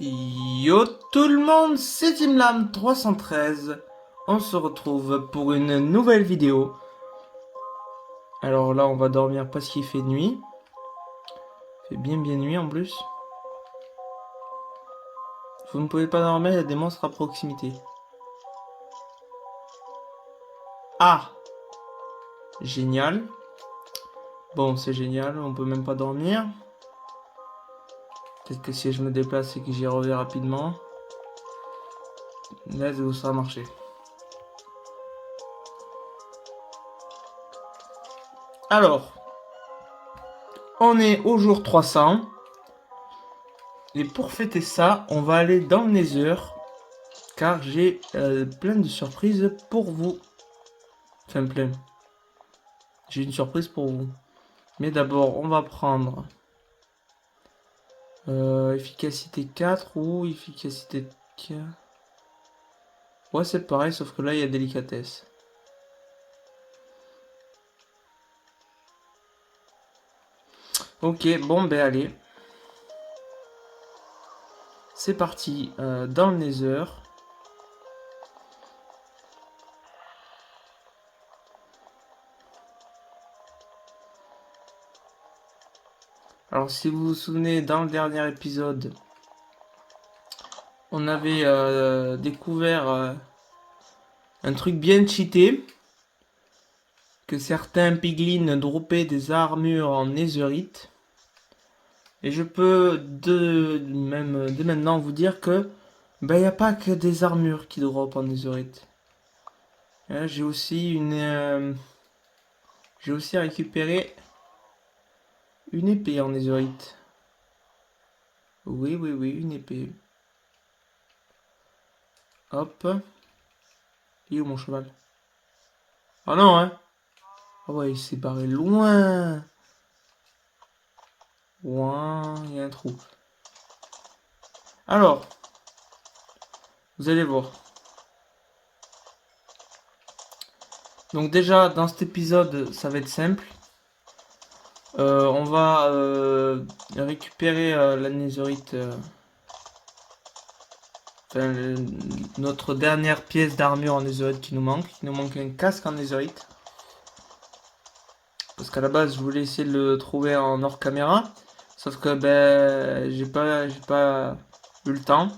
Yo tout le monde, c'est Timlam313. On se retrouve pour une nouvelle vidéo. Alors là, on va dormir parce qu'il fait nuit. Il fait bien nuit en plus. Vous ne pouvez pas dormir, il y a des monstres à proximité. Ah! Génial. Bon, c'est génial, on peut même pas dormir. Peut-être que si je me déplace et que j'y reviens rapidement. Là, ça va marcher. Alors, on est au jour 300. Et pour fêter ça, on va aller dans le Nether. Car j'ai plein de surprises pour vous. Enfin, plein. J'ai une surprise pour vous. Mais d'abord, on va prendre efficacité 4 ou efficacité 4. Ouais, c'est pareil, sauf que là, il y a délicatesse. Ok, bon, ben allez. C'est parti dans le Nether. Alors, si vous vous souvenez, dans le dernier épisode, on avait découvert un truc bien cheaté. Que certains piglins droppaient des armures en netherite. Et je peux dès maintenant vous dire que il n'y a pas que des armures qui droppent en netherite. J'ai aussi récupéré une épée en netherite. Oui, une épée. Hop. Il est où mon cheval? Oh non, hein. Ah ouais, il s'est barré loin. Ouin, il y a un trou. Alors, vous allez voir. Donc déjà, dans cet épisode, ça va être simple. On va récupérer la netherite. Notre dernière pièce d'armure en netherite qui nous manque. Il nous manque un casque en netherite. Parce qu'à la base, je voulais essayer de le trouver en hors caméra. Sauf que j'ai pas eu le temps.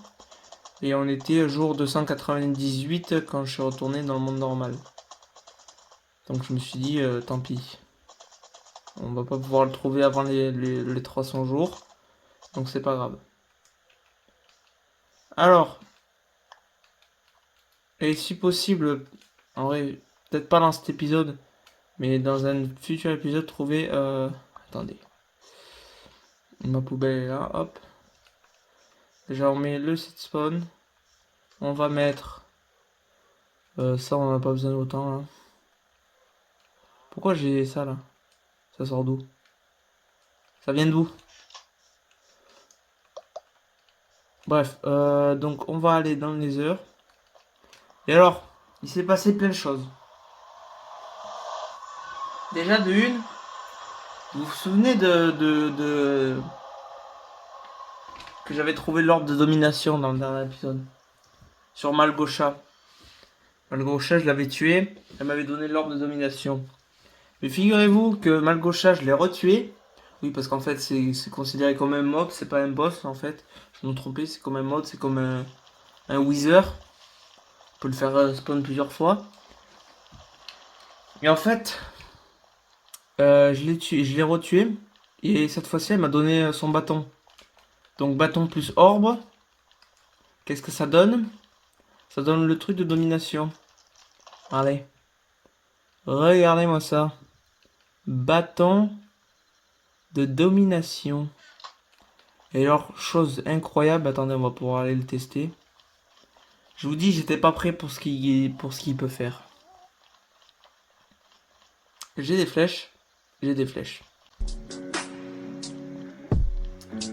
Et on était jour 298 quand je suis retourné dans le monde normal. Donc je me suis dit, tant pis. On va pas pouvoir le trouver avant les 300 jours. Donc c'est pas grave. Alors. Et si possible, en vrai, peut-être pas dans cet épisode. Mais dans un futur épisode, trouver... attendez. Ma poubelle est là, hop. Déjà on met le site spawn. On va mettre... ça on n'a pas besoin d'autant là. Pourquoi j'ai ça là? Ça sort d'où? Ça vient d'où? Bref, donc on va aller dans le Nether. Et alors, il s'est passé plein de choses. Déjà de une, vous vous souvenez que j'avais trouvé l'ordre de domination dans le dernier épisode. Sur Malgocha. Malgocha, je l'avais tué. Elle m'avait donné l'ordre de domination. Mais figurez-vous que Malgocha, je l'ai retué. Oui, parce qu'en fait, c'est considéré comme un mob. C'est pas un boss, en fait. Je me trompais, c'est comme un mob. C'est comme un wither. On peut le faire spawn plusieurs fois. Et en fait, je l'ai retué. Et cette fois-ci, elle m'a donné son bâton. Donc bâton plus orbe. Qu'est-ce que ça donne? Ça donne le truc de domination. Allez. Regardez-moi ça. Bâton de domination. Et alors, chose incroyable. Attendez, on va pouvoir aller le tester. Je vous dis, j'étais pas prêt pour ce qu'il peut faire. J'ai des flèches.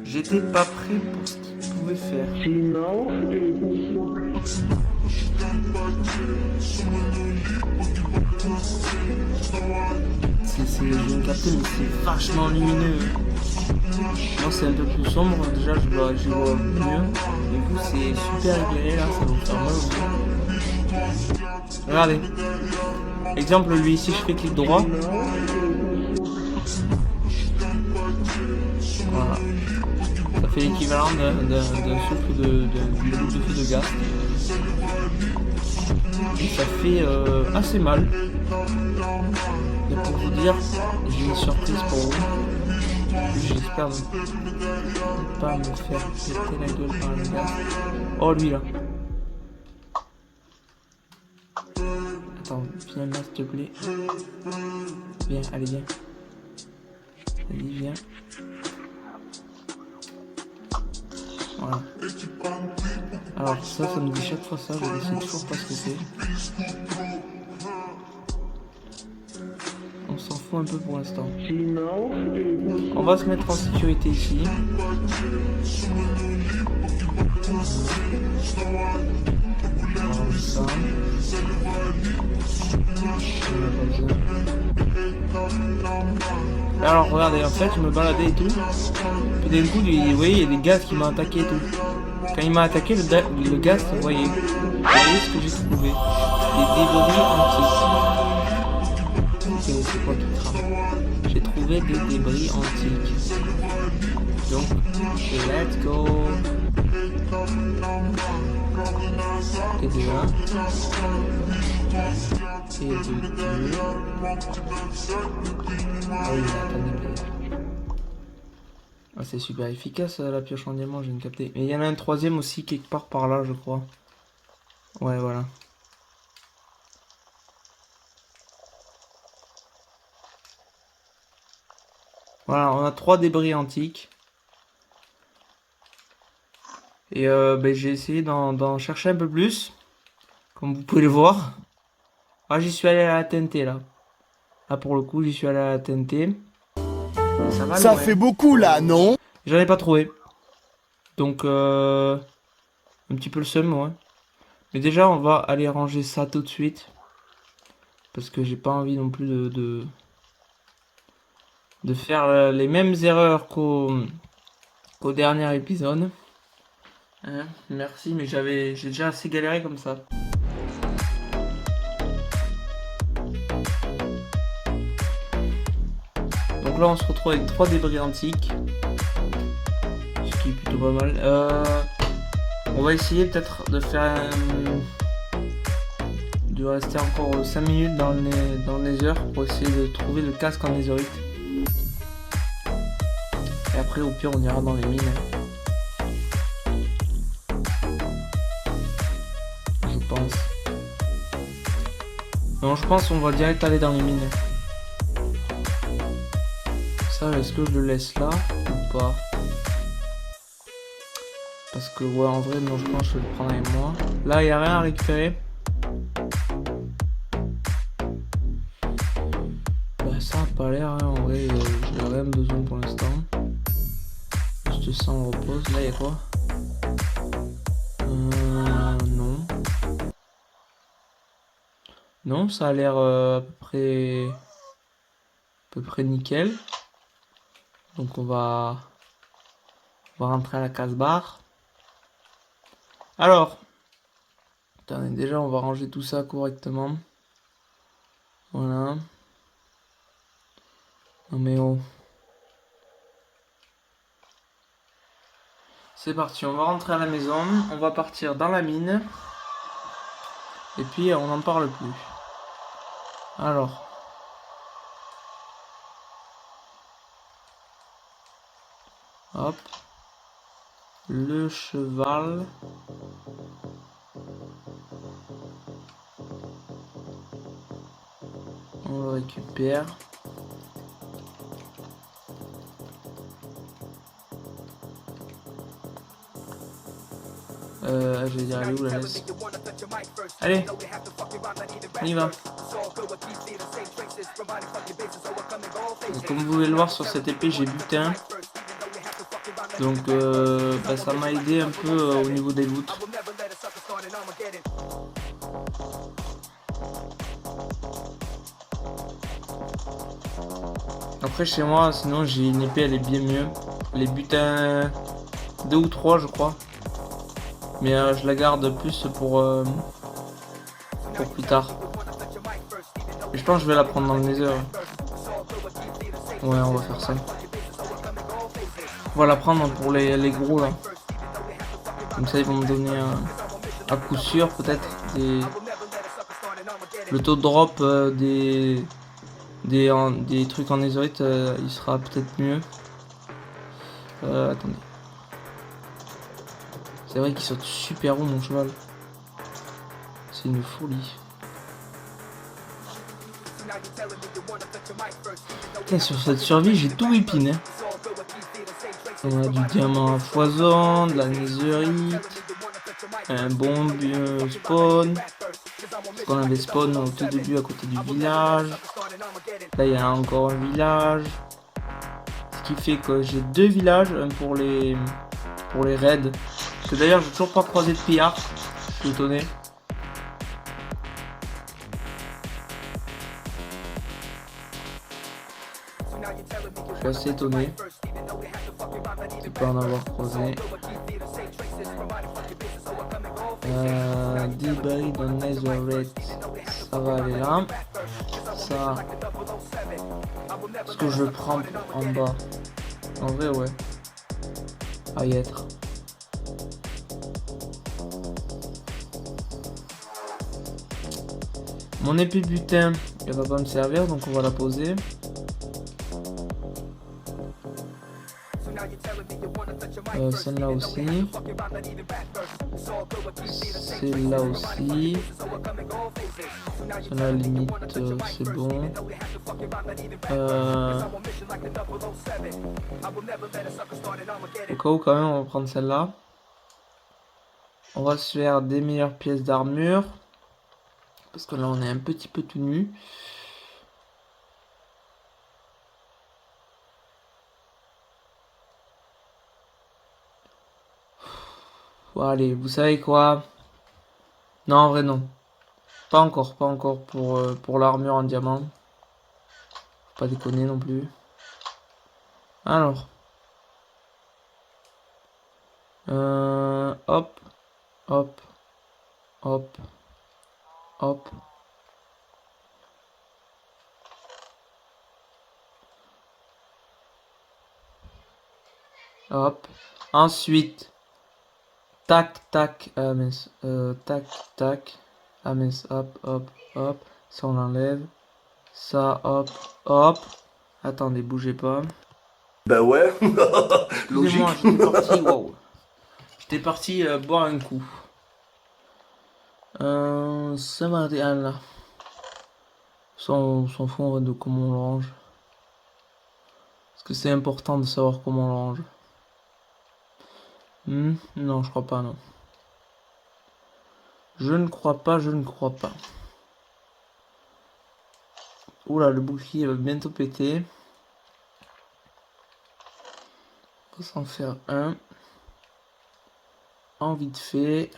J'étais pas prêt pour ce qu'il pouvait faire. Je me capte, mais c'est vachement lumineux. Moi c'est un peu plus sombre, déjà j'y vois mieux. Et vous c'est super éclairé là, ça va vous faire mal aussi. Regardez. Exemple lui, si je fais clic droit. Voilà. Ça fait l'équivalent d'un souffle de feu de gaz. Et ça fait assez mal. Et pour vous dire, j'ai une surprise pour vous. J'espère ne pas me faire péter la gueule par le gaz. Oh lui là. Attends, viens là s'il te plaît. Viens, allez viens. Allez viens. Voilà. Alors ça me dit chaque fois ça, je ne sais toujours pas ce que c'est. On s'en fout un peu pour l'instant. On va se mettre en sécurité ici. Ça. Alors regardez, en fait je me baladais et tout. Puis d'un coup, vous voyez, il y a des gaz qui m'ont attaqué et tout. Quand il m'a attaqué, le gaz, vous voyez ce que j'ai trouvé. Des débris antiques. C'est quoi qui trame? J'ai trouvé des débris antiques. Donc, let's go. Et de 1. Et de 2. Ah oui, attendez. Ah, c'est super efficace la pioche en diamant, je viens de capter. Mais il y en a un troisième aussi quelque part par là, je crois. Ouais, voilà. Voilà, on a 3 débris antiques. Et j'ai essayé d'en chercher un peu plus. Comme vous pouvez le voir. Ah, j'y suis allé à la TNT là. Là pour le coup, j'y suis allé à la TNT. Ça fait beaucoup là, non? J'en ai pas trouvé. Donc, un petit peu le seum, ouais. Mais déjà, on va aller ranger ça tout de suite. Parce que j'ai pas envie non plus de faire les mêmes erreurs qu'au dernier épisode. Hein, merci, mais j'ai déjà assez galéré comme ça. Donc là, on se retrouve avec 3 débris antiques. Ce qui est plutôt pas mal. On va essayer peut-être de faire de rester encore 5 minutes dans les heures pour essayer de trouver le casque en netherite. Et après, au pire, on ira dans les mines. Je pense. Non, je pense qu'on va direct aller dans les mines. Ça, est-ce que je le laisse là ou pas? Parce que, ouais, en vrai, non, je pense que je vais le prendre avec moi. Là, il n'y a rien à récupérer. Bah, ça a pas l'air, hein, en vrai, j'ai rien besoin pour l'instant. Juste ça, on repose. Là, il y a quoi? Non. Non, ça a l'air à peu près nickel. Donc, on va rentrer à la casse-barre. Alors, attendez, déjà on va ranger tout ça correctement. Voilà. Non mais oh. C'est parti, on va rentrer à la maison, on va partir dans la mine. Et puis on n'en parle plus. Alors. Hop. Le cheval. On le récupère. Je vais dire, allez où la laisse. Allez, on y va. Donc, comme vous pouvez le voir sur cette épée, j'ai butin. Donc ça m'a aidé un peu au niveau des loots. Après chez moi, sinon j'ai une épée, elle est bien mieux. les butins 2 ou 3 je crois. Mais je la garde plus pour plus tard. Et je pense que je vais la prendre dans le Nether. Ouais, on va faire ça. On va la prendre pour les gros là. Comme ça ils vont me donner à coup sûr peut-être le taux de drop des trucs en netherite il sera peut-être mieux. Attendez. C'est vrai qu'il saute super haut mon cheval. C'est une folie. Putain, sur cette survie j'ai tout whippin hein. On a du diamant à foison, de la netherite, un bon spawn. Parce qu'on avait spawn au tout début à côté du village. Là il y a encore un village. Ce qui fait que j'ai 2 villages, un pour les raids. Que d'ailleurs j'ai toujours pas croisé de pillard. Je suis étonné. Je suis assez étonné de pas en avoir croisé. 10 barils de netherite, ça va aller là. Ça, ce que je prends en bas. En vrai, ouais. À y être. Mon épée butin, elle va pas me servir, donc on va la poser. Celle-là aussi. Celle-là aussi. Celle-là limite c'est bon. Au cas où quand même on va prendre celle-là. On va se faire des meilleures pièces d'armure. Parce que là on est un petit peu tout nu. Bon, allez, vous savez quoi? Non, en vrai, non. Pas encore pour l'armure en diamant. Faut pas déconner non plus. Alors. Hop. Hop. Hop. Hop. Hop. Ensuite. Tac, tac. Tac, tac. Hop, hop, hop. Ça, on l'enlève. Ça, hop, hop. Attendez, bougez pas. Bah ouais, logique. Excusez-moi, j'étais parti. Wow. J'étais parti boire un coup. Ça va aller là. Ça, on s'en fout en vrai de comment on le range. Parce que c'est important de savoir comment on le range. Non, je crois pas, non. Je ne crois pas, je ne crois pas. Oula, le bouclier va bientôt péter. On va s'en faire un. En vite fait.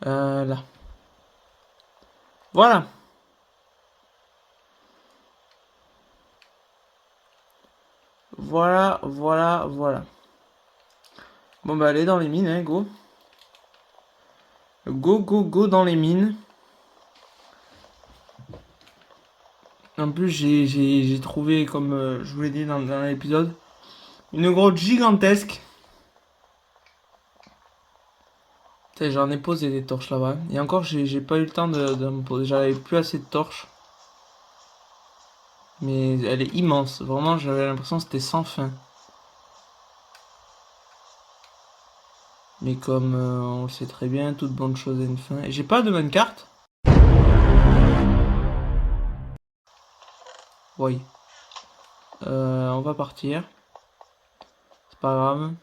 Là. Voilà. Voilà, voilà, voilà. Bon bah allez dans les mines, hein, go. Go, go, go dans les mines. En plus j'ai trouvé, comme je vous l'ai dit dans l'épisode, une grotte gigantesque. J'en ai posé des torches là-bas. Et encore j'ai pas eu le temps de me poser. J'avais plus assez de torches. Mais elle est immense. Vraiment j'avais l'impression que c'était sans fin. Mais comme on le sait très bien, toute bonne chose a une fin. Et j'ai pas de minecart. Oui. On va partir. C'est pas grave.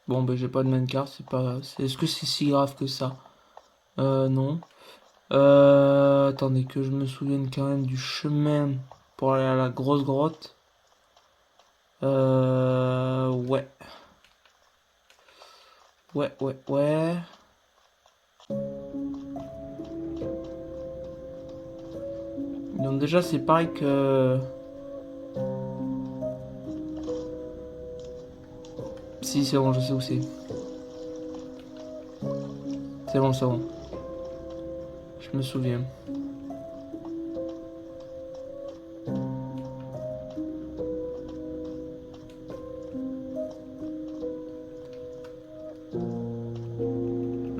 Bon ben j'ai pas de minecart, c'est pas. Est-ce que c'est si grave que ça? Non. Attendez que je me souvienne quand même du chemin pour aller à la grosse grotte. Ouais. Ouais, ouais, ouais. Donc déjà c'est pareil que... Si c'est bon, je sais où c'est. C'est bon, c'est bon. Je me souviens.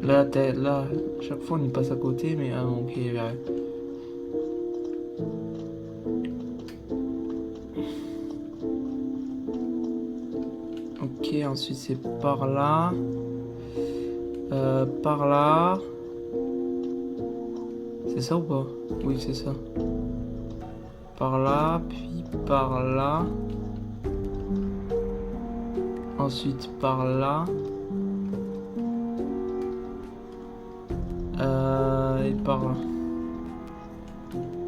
Là, là, chaque fois on y passe à côté, mais ah ok, ouais. Ok, ensuite c'est par là. Par là. C'est ça ou pas? Oui, c'est ça. Par là, puis par là. Ensuite par là. Et par là.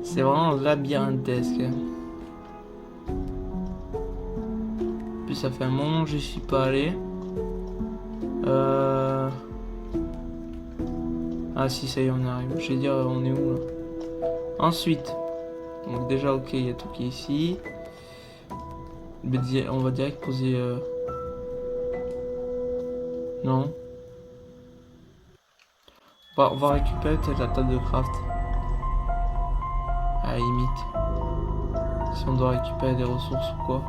C'est vraiment labyrinthesque. Puis ça fait un moment que je suis pas allé. Ah si, ça y est, on arrive. Je vais dire, on est où là? Ensuite, donc déjà ok, il y a tout qui est ici. On va direct poser... Non. On va récupérer peut-être la table de craft. À la limite. Si on doit récupérer des ressources ou quoi.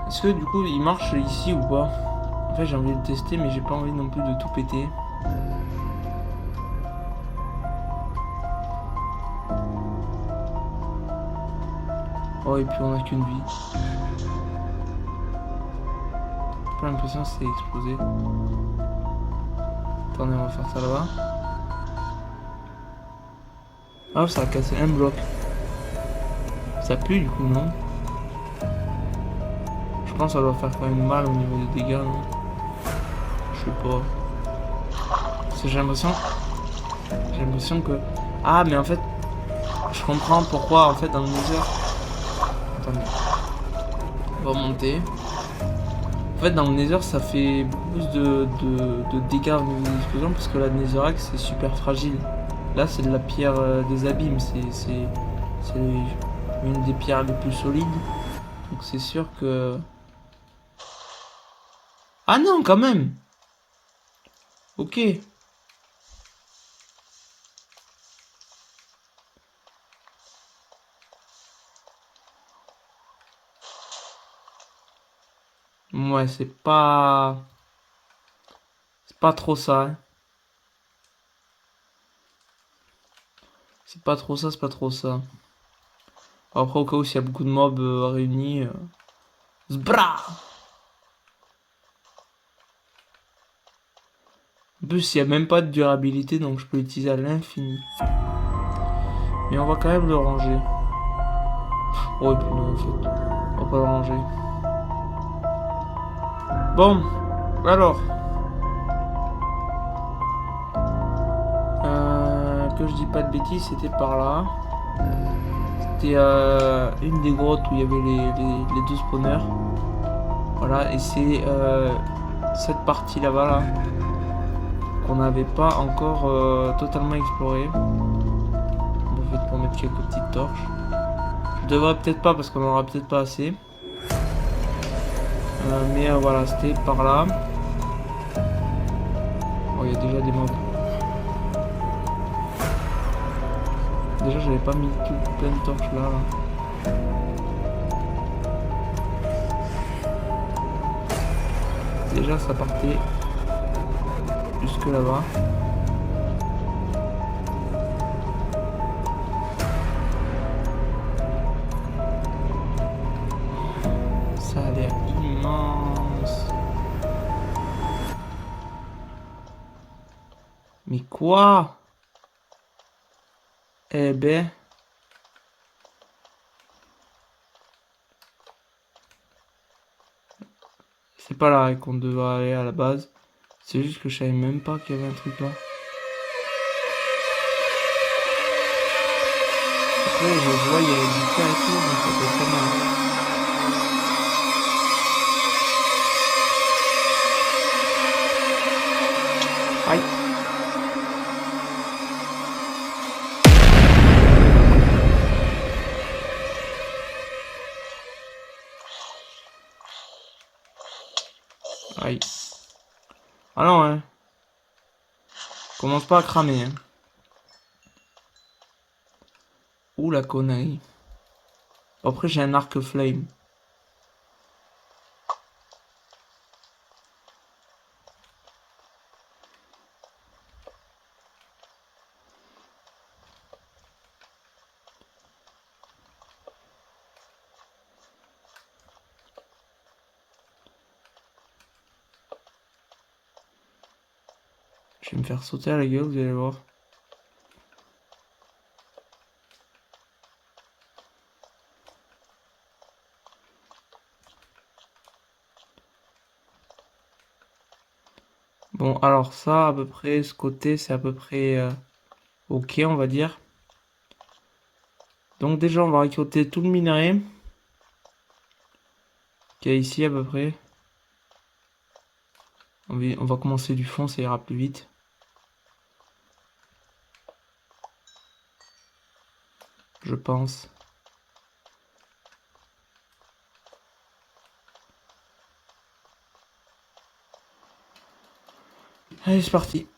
Est-ce que du coup il marche ici ou pas? En fait j'ai envie de le tester mais j'ai pas envie non plus de tout péter. Oh et puis on a qu'une vie. J'ai pas l'impression que c'est explosé. Attendez, on va faire ça là-bas. Ah, ça a cassé un bloc. Ça pue du coup, non? Je pense que ça doit faire quand même mal au niveau des dégâts, non? Je sais pas. Parce que j'ai l'impression que... Ah, mais en fait, je comprends pourquoi, en fait, dans le Nether... Attendez. On va monter. En fait, dans le Nether, ça fait beaucoup plus de dégâts au niveau des explosions parce que la Netherrack, c'est super fragile. Là, c'est de la pierre des abîmes. C'est une des pierres les plus solides. Donc, c'est sûr que... Ah non, quand même! Ok. Ouais, c'est pas... C'est pas trop ça, hein. C'est pas trop ça, c'est pas trop ça. Après, au cas où s'il y a beaucoup de mobs réunis... Zbra! En plus, il n'y a même pas de durabilité, donc je peux l'utiliser à l'infini. Mais on va quand même le ranger. Oh, et puis non, en fait. On va pas le ranger. Bon, alors. Que je dis pas de bêtises, c'était par là. C'était une des grottes où il y avait les deux spawners. Voilà, et c'est cette partie là-bas là, qu'on n'avait pas encore totalement exploré. On va peut-être mettre quelques petites torches. Je devrais peut-être pas parce qu'on en aura peut-être pas assez. Mais voilà, c'était par là. Oh, il y a déjà des mobs. Déjà, j'avais pas mis tout plein de torches là. Déjà, ça partait jusque là-bas. Ça a l'air immense. Mais quoi? Eh ben... C'est pas là qu'on devrait aller à la base. C'est juste que je savais même pas qu'il y avait un truc là. Après, je vois, il y a du cas et tout, donc ça peut être pas mal. Ah non, hein. Commence pas à cramer, hein. Ouh la connerie. Après j'ai un arc flame. Je vais me faire sauter à la gueule, vous allez voir. Bon, alors ça, à peu près, ce côté, c'est à peu près ok, on va dire. Donc déjà, on va récolter tout le minerai qu'il y a ici à peu près. On va commencer du fond, ça ira plus vite. Je pense. Allez, c'est parti.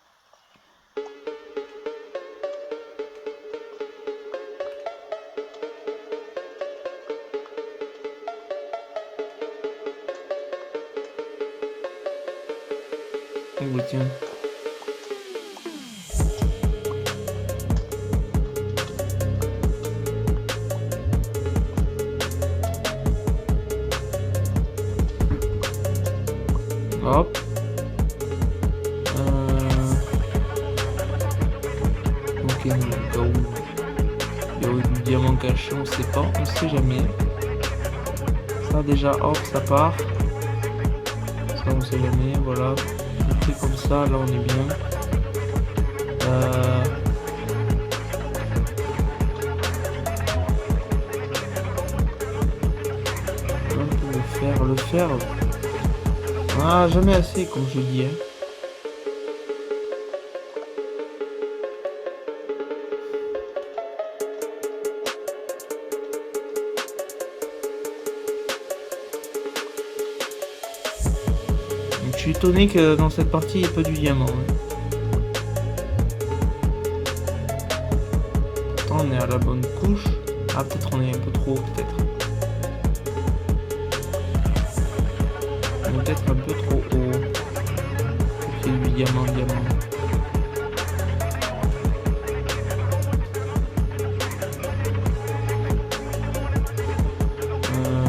Oh, tiens. Hop. Ok, donc, il y a du diamant caché, on sait pas, on sait jamais. Ça déjà, hop, ça part. Ça, on sait jamais, voilà. On fait comme ça, là, on est bien. On peut le faire. Ah, jamais assez, comme je dis. Hein. Donc, je suis étonné que dans cette partie, il n'y ait pas du diamant. Hein. Pourtant, on est à la bonne couche. Ah, peut-être on est un peu trop haut, peut-être. On est peut-être un peu trop haut. C'est du diamant.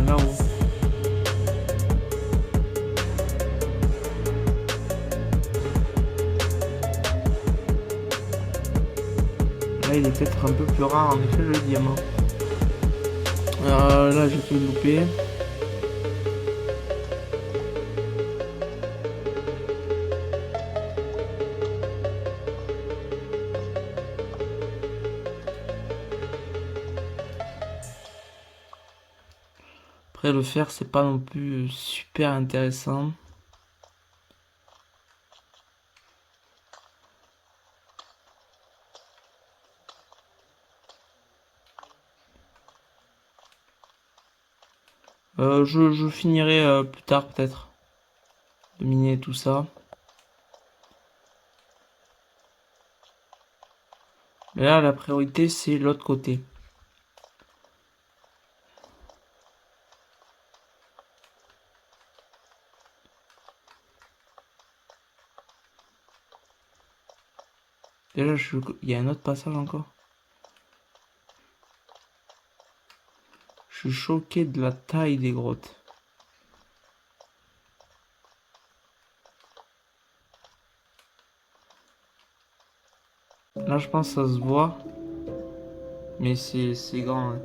Là-haut. Là, il est peut-être un peu plus rare, en effet, le diamant. Là, j'ai fait le louper. Après, le fer, c'est pas non plus super intéressant. Je finirai plus tard peut-être de miner tout ça. Mais là, la priorité, c'est l'autre côté. Déjà, il y a un autre passage encore. Je suis choqué de la taille des grottes. Là, je pense que ça se voit. Mais c'est grand. Hein.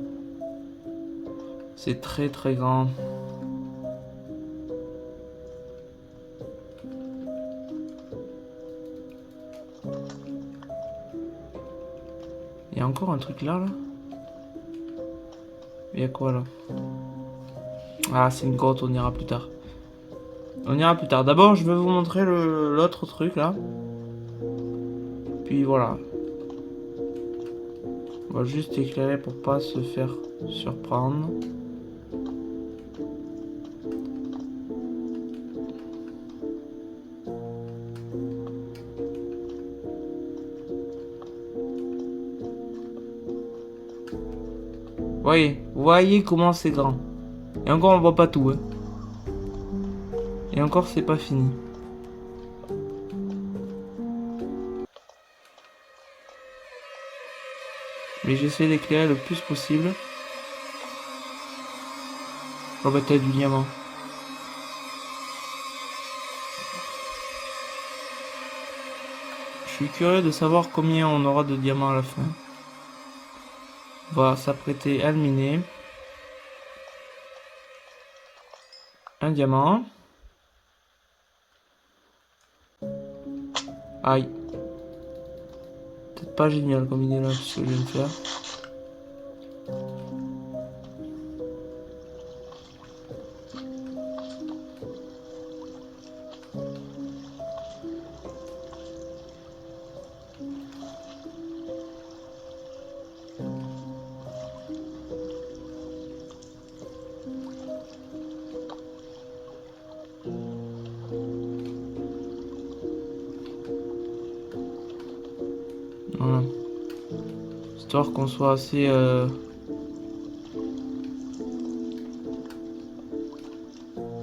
C'est très très grand. Il y a encore un truc là. Il y a quoi là? Ah, c'est une grotte, on ira plus tard. On ira plus tard. D'abord, je vais vous montrer l'autre truc là. Puis voilà. On va juste éclairer pour pas se faire surprendre. Voyez comment c'est grand. Et encore, on voit pas tout. Hein. Et encore, c'est pas fini. Mais j'essaie d'éclairer le plus possible. Oh bah t'as du diamant. Je suis curieux de savoir combien on aura de diamants à la fin. On va s'apprêter à le miner. Un diamant. Aïe. Peut-être pas génial comme idée là, ce que je viens de faire. Voilà. Histoire qu'on soit assez...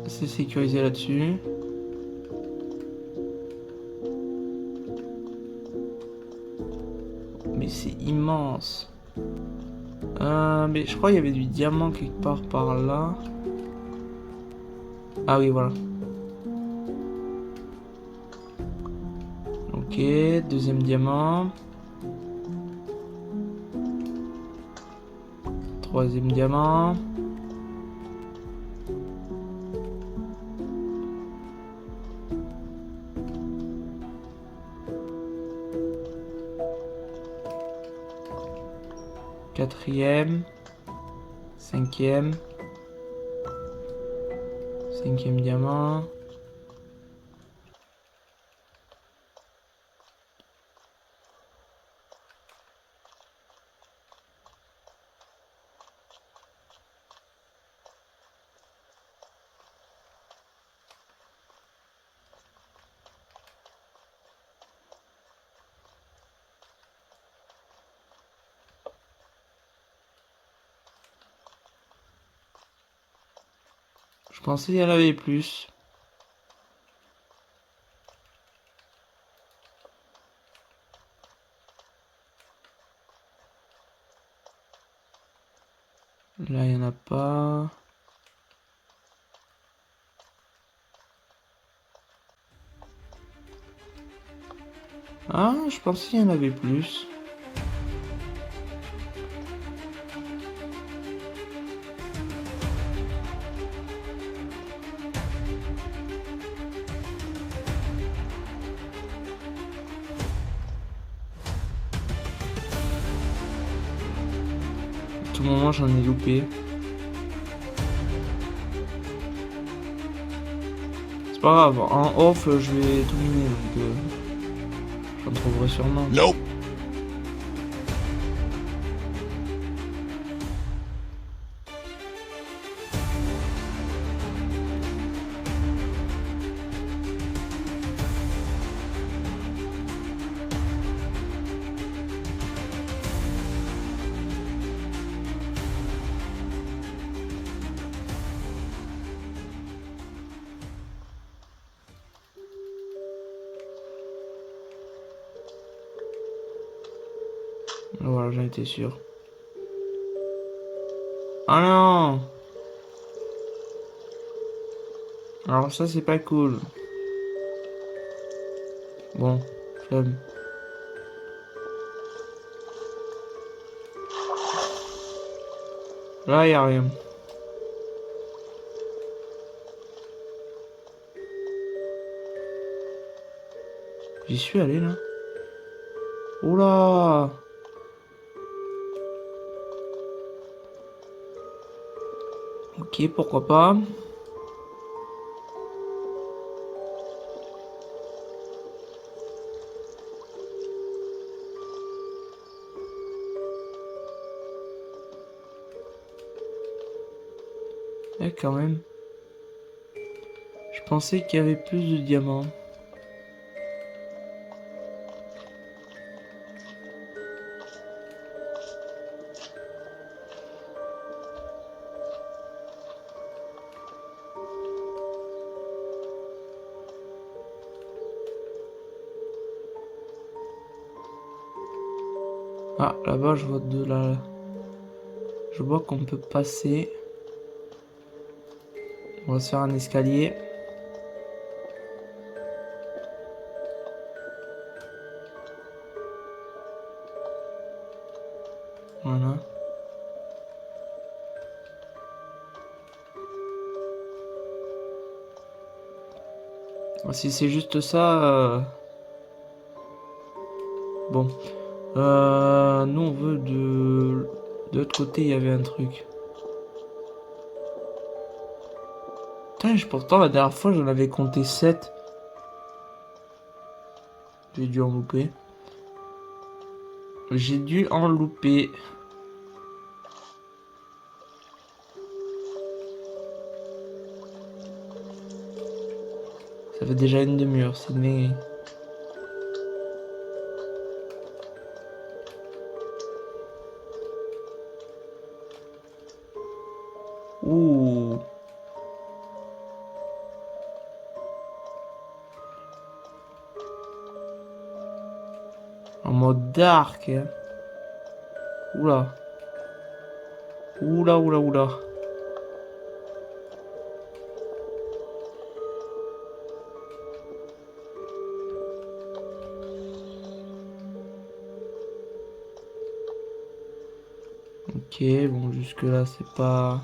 assez sécurisé là-dessus. Mais c'est immense. Mais je crois qu'il y avait du diamant quelque part par là. Ah oui, voilà. Ok, deuxième diamant. Troisième diamant. Quatrième. Cinquième. Cinquième diamant. Je pensais qu'il y en avait plus. Là, il n'y en a pas. Ah, je pensais qu'il y en avait plus. À tout moment, j'en ai loupé. C'est pas grave, en off, je vais tout miner, donc j'en trouverai sûrement. Nope. Voilà, j'en étais sûr. Ah non! Alors ça, c'est pas cool. Bon, flemme. Là, y a rien. J'y suis allé, là. Oula! Ok, pourquoi pas. Eh, quand même. Je pensais qu'il y avait plus de diamants. Ah, là-bas, je vois de la... Je vois qu'on peut passer. On va se faire un escalier. Voilà. Si c'est juste ça... Bon. Nous, on veut de... De l'autre côté, il y avait un truc. Putain, pourtant, la dernière fois, j'en avais compté 7. J'ai dû en louper. J'ai dû en louper. Ça fait déjà une demi-heure, c'est dingue. Ouh. En mode dark. Hein. Oula. Oula, oula, oula. Ok, bon, jusque là, c'est pas...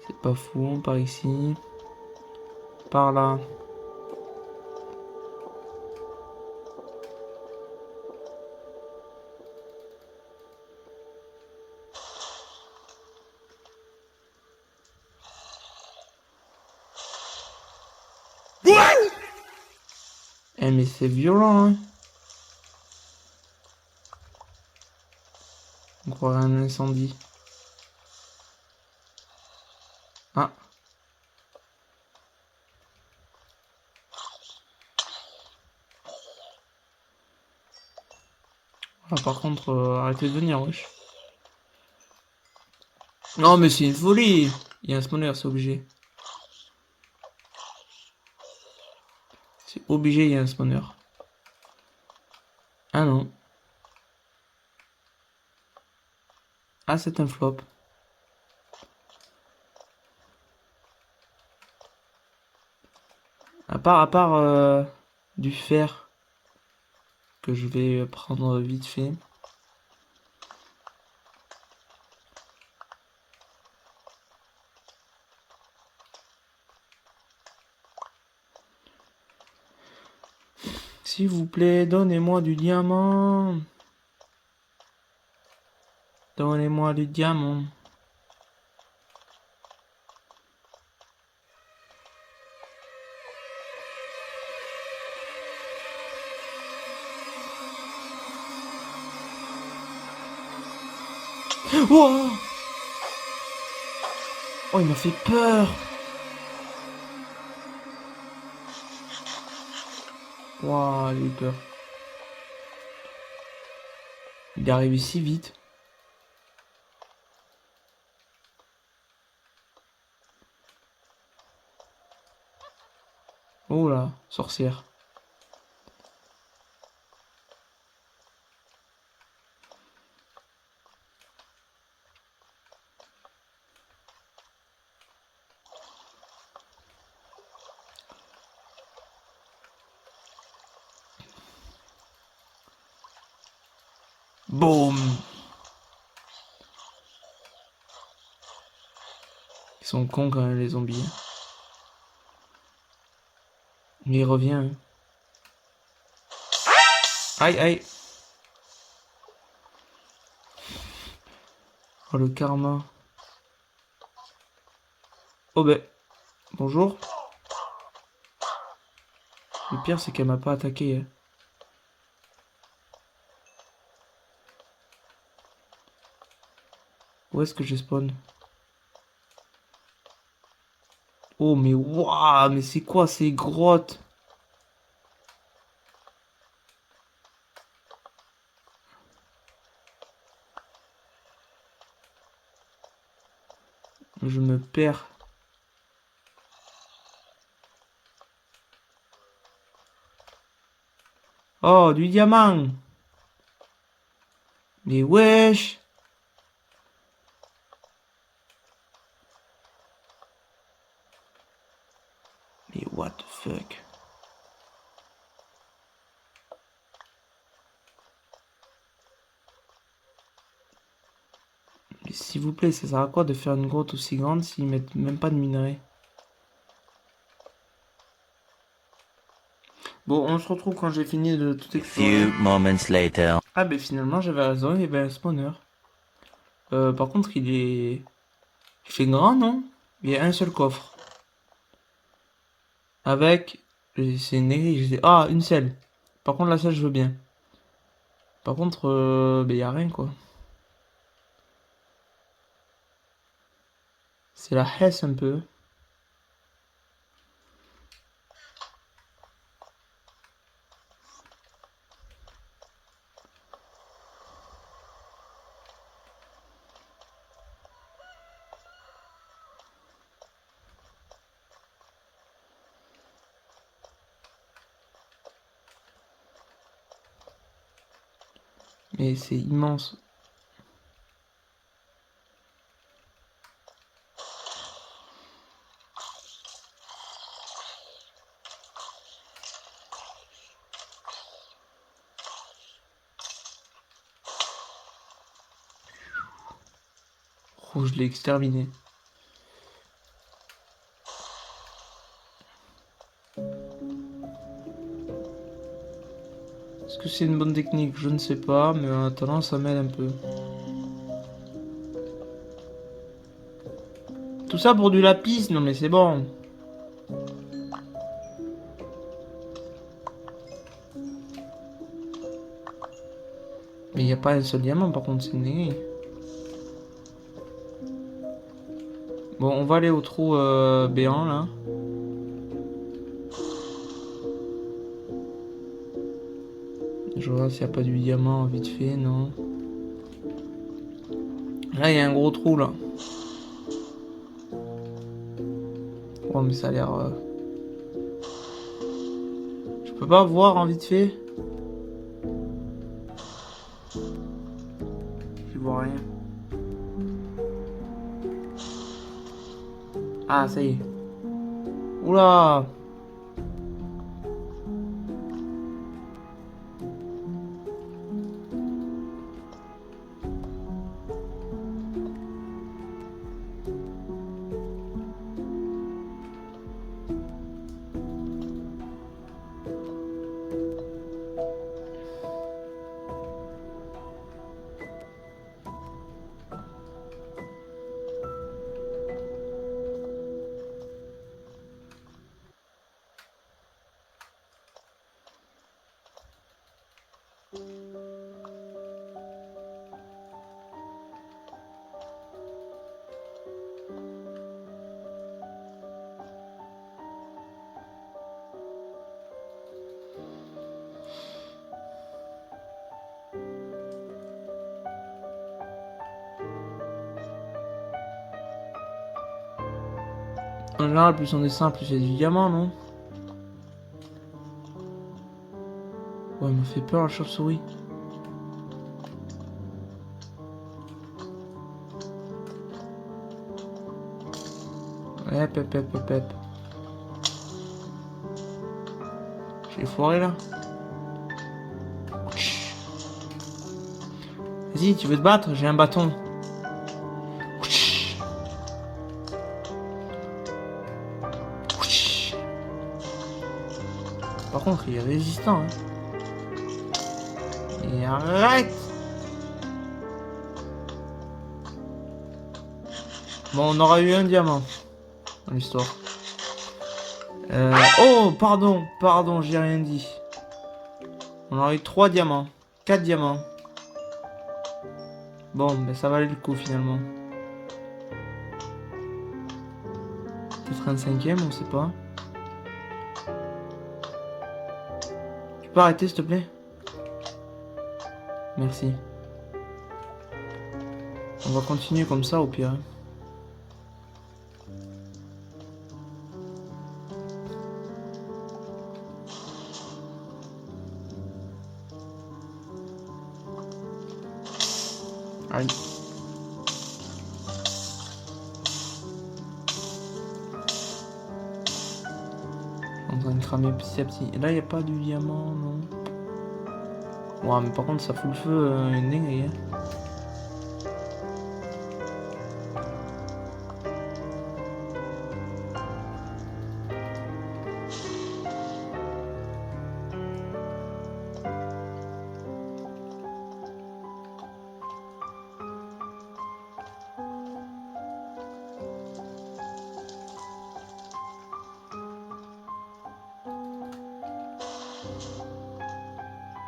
C'est pas fou, par ici. Par là. Eh, mais c'est violent, hein. On croirait un incendie. Ah. Ah, par contre, arrêtez de venir, wesh. Non, mais c'est une folie. Il y a un spawner, c'est obligé. C'est obligé, il y a un spawner. Ah non. Ah, c'est un flop. À part du fer que je vais prendre vite fait. S'il vous plaît, donnez-moi du diamant. Donnez-moi du diamant. Oh, oh, il m'a fait peur. Waouh, j'ai eu peur. Il est arrivé si vite. Oh là, sorcière. Boum. Ils sont cons quand même, les zombies. Mais il revient. Hein. Aïe, aïe. Oh, le karma. Oh ben, bonjour. Le pire, c'est qu'elle m'a pas attaqué. Hein. Où est-ce que je spawn? Oh, mais waouh, mais c'est quoi ces grottes? Je me perds. Oh, du diamant! Mais wesh. Mais what the fuck. Mais s'il vous plaît, ça sert à quoi de faire une grotte aussi grande s'ils mettent même pas de minerai? Bon, on se retrouve quand j'ai fini de tout explorer. Few moments later. Ah ben finalement j'avais raison, il y avait un spawner. Par contre il fait grand, non? Il y a un seul coffre. Avec... C'est une aiguille, ah, une selle. Par contre la selle je veux bien. Par contre, ben y a rien quoi. C'est la hesse un peu. Mais c'est immense. Oh, je l'ai exterminé. Est-ce que c'est une bonne technique? Je ne sais pas, mais en attendant ça m'aide un peu. Tout ça pour du lapis? Non mais c'est bon. Mais il n'y a pas un seul diamant par contre, c'est une dinguerie. Bon, on va aller au trou béant là. Je regarde s'il n'y a pas du diamant vite fait, non. Là, il y a un gros trou là. Oh, mais ça a l'air. Je peux pas voir en vite fait. Je vois rien. Ah, ça y est. Oula! En général, plus on est simple, plus il y a du diamant, non? Ouais, elle m'a fait peur la chauve-souris. Hep, hep, hep, hep, hep. J'ai foiré là. Vas-y, tu veux te battre? J'ai un bâton. Par contre, il est résistant. Hein. Et arrête! Bon, on aura eu un diamant dans l'histoire. Oh, pardon, j'ai rien dit. On aura eu 3 diamants, 4 diamants. Bon, ben ça valait le coup finalement. Peut-être un 5ème, on sait pas. Tu peux arrêter s'il te plaît? Merci. On va continuer comme ça au pire. Aïe. En train de cramer petit à petit. Et là, il n'y a pas du diamant, non. Ouais, mais par contre, ça fout le feu, une dinguerie. Hein.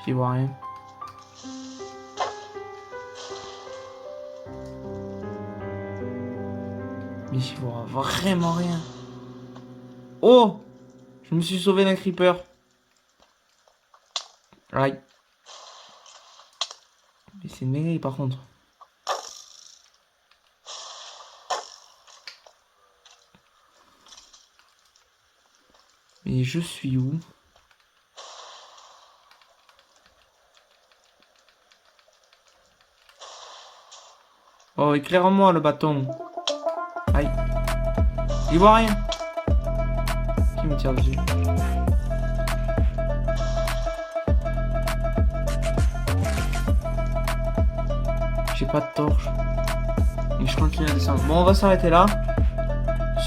J'y vois rien. Mais j'y vois vraiment rien. Oh! Je me suis sauvé d'un creeper. Aïe. Mais c'est une dinguerie par contre. Mais je suis où? Oh, éclaire-moi le bâton. Aïe. Il voit rien. Qui me tire dessus? J'ai pas de torche. Et je continue à descendre. Bon, on va s'arrêter là.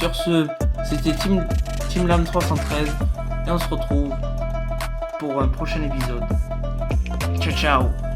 Sur ce, c'était Team Lam 313. Et on se retrouve pour un prochain épisode. Ciao, ciao.